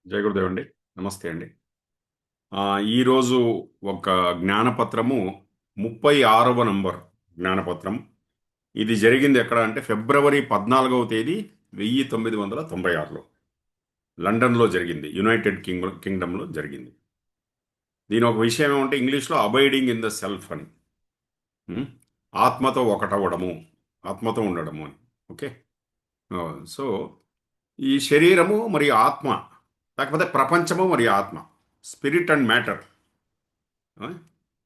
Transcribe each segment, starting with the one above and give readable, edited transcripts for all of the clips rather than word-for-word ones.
జయ గురుదేవ్ అండి. నమస్తే అండి. ఈరోజు ఒక జ్ఞానపత్రము 36వ నంబర్ జ్ఞానపత్రం. ఇది జరిగింది ఎక్కడ అంటే ఫిబ్రవరి 14వ తేదీ 1996లో లండన్లో జరిగింది. యునైటెడ్ కింగ్డమ్లో జరిగింది. దీని ఒక విషయం ఏమంటే ఇంగ్లీష్లో అబైడింగ్ ఇన్ ద సెల్ఫ్ అని. ఉమ్, ఆత్మతో ఒకటవడము, ఆత్మతో ఉండడము అని. ఓకే. సో ఈ శరీరము మరియు ఆత్మ, లేకపోతే ప్రపంచము మరియు ఆత్మ, స్పిరిట్ అండ్ మ్యాటర్,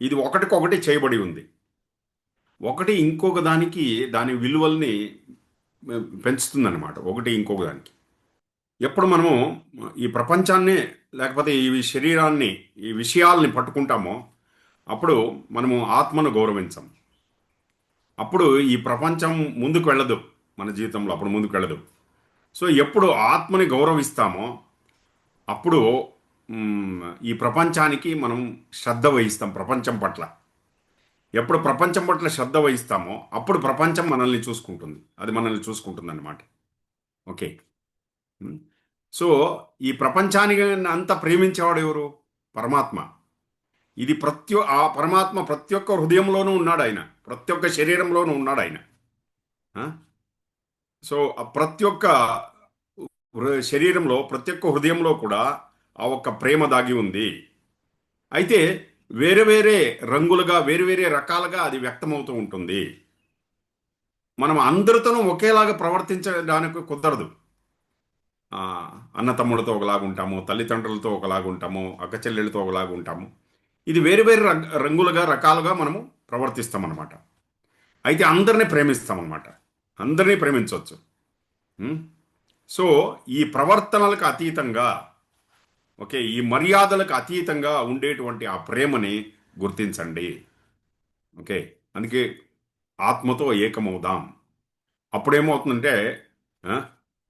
ఇది ఒకటికొకటి చేయబడి ఉంది. ఒకటి ఇంకొక దానికి దాని విలువల్ని పెంచుతుందన్నమాట. ఒకటి ఇంకొక దానికి ఎప్పుడు మనము ఈ ప్రపంచాన్ని, లేకపోతే ఈ శరీరాన్ని, ఈ విషయాల్ని పట్టుకుంటామో అప్పుడు మనము ఆత్మను గౌరవించం. అప్పుడు ఈ ప్రపంచం ముందుకు వెళ్ళదు, మన జీవితంలో అప్పుడు ముందుకు వెళ్ళదు. సో ఎప్పుడు ఆత్మని గౌరవిస్తామో అప్పుడు ఈ ప్రపంచానికి మనం శ్రద్ధ వహిస్తాం. ప్రపంచం పట్ల ఎప్పుడు ప్రపంచం పట్ల శ్రద్ధ వహిస్తామో అప్పుడు ప్రపంచం మనల్ని చూసుకుంటుంది, అది మనల్ని చూసుకుంటుంది అన్నమాట. ఓకే. ఉమ్. సో ఈ ప్రపంచానికి అంతా ప్రేమించేవాడు ఎవరు? పరమాత్మ. ఇది ఆ పరమాత్మ ప్రతి ఒక్క హృదయంలోనూ ఉన్నాడు ఆయన, ప్రతి ఒక్క శరీరంలోనూ ఉన్నాడు ఆయన. ఆ? సో ఆ ప్రతి ఒక్క శరీరంలో, ప్రతి ఒక్క హృదయంలో కూడా ఆ ఒక్క ప్రేమ దాగి ఉంది. అయితే వేరే వేరే రంగులుగా, వేరు వేరే రకాలుగా అది వ్యక్తమవుతూ ఉంటుంది. మనం అందరితోనూ ఒకేలాగా ప్రవర్తించడానికి కుదరదు. ఆ, అన్న తమ్ముడితో ఒకలాగా ఉంటాము, తల్లిదండ్రులతో ఒకలాగా ఉంటాము, అక్క చెల్లెళ్ళతో ఒకలాగా ఉంటాము. ఇది వేరు వేరు రంగులుగా, రకాలుగా మనము ప్రవర్తిస్తాం అన్నమాట. అయితే అందరినీ ప్రేమిస్తాం అన్నమాట. అందరినీ ప్రేమించవచ్చు. ఉం? సో ఈ ప్రవర్తనలకు అతీతంగా, ఓకే, ఈ మర్యాదలకు అతీతంగా ఉండేటువంటి ఆ ప్రేమని గుర్తించండి. ఓకే. అందుకే ఆత్మతో ఏకమవుదాం. అప్పుడేమవుతుందంటే ఆ,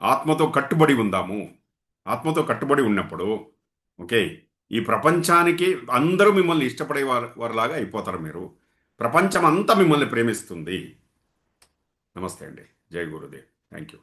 ఆత్మతో కట్టుబడి ఉందాము. ఆత్మతో కట్టుబడి ఉన్నప్పుడు, ఓకే, ఈ ప్రపంచానికి అందరూ మిమ్మల్ని ఇష్టపడే వారిలాగా అయిపోతారు మీరు. ప్రపంచం అంతా మిమ్మల్ని ప్రేమిస్తుంది. నమస్తే అండి. జై గురుదేవ్. Thank you.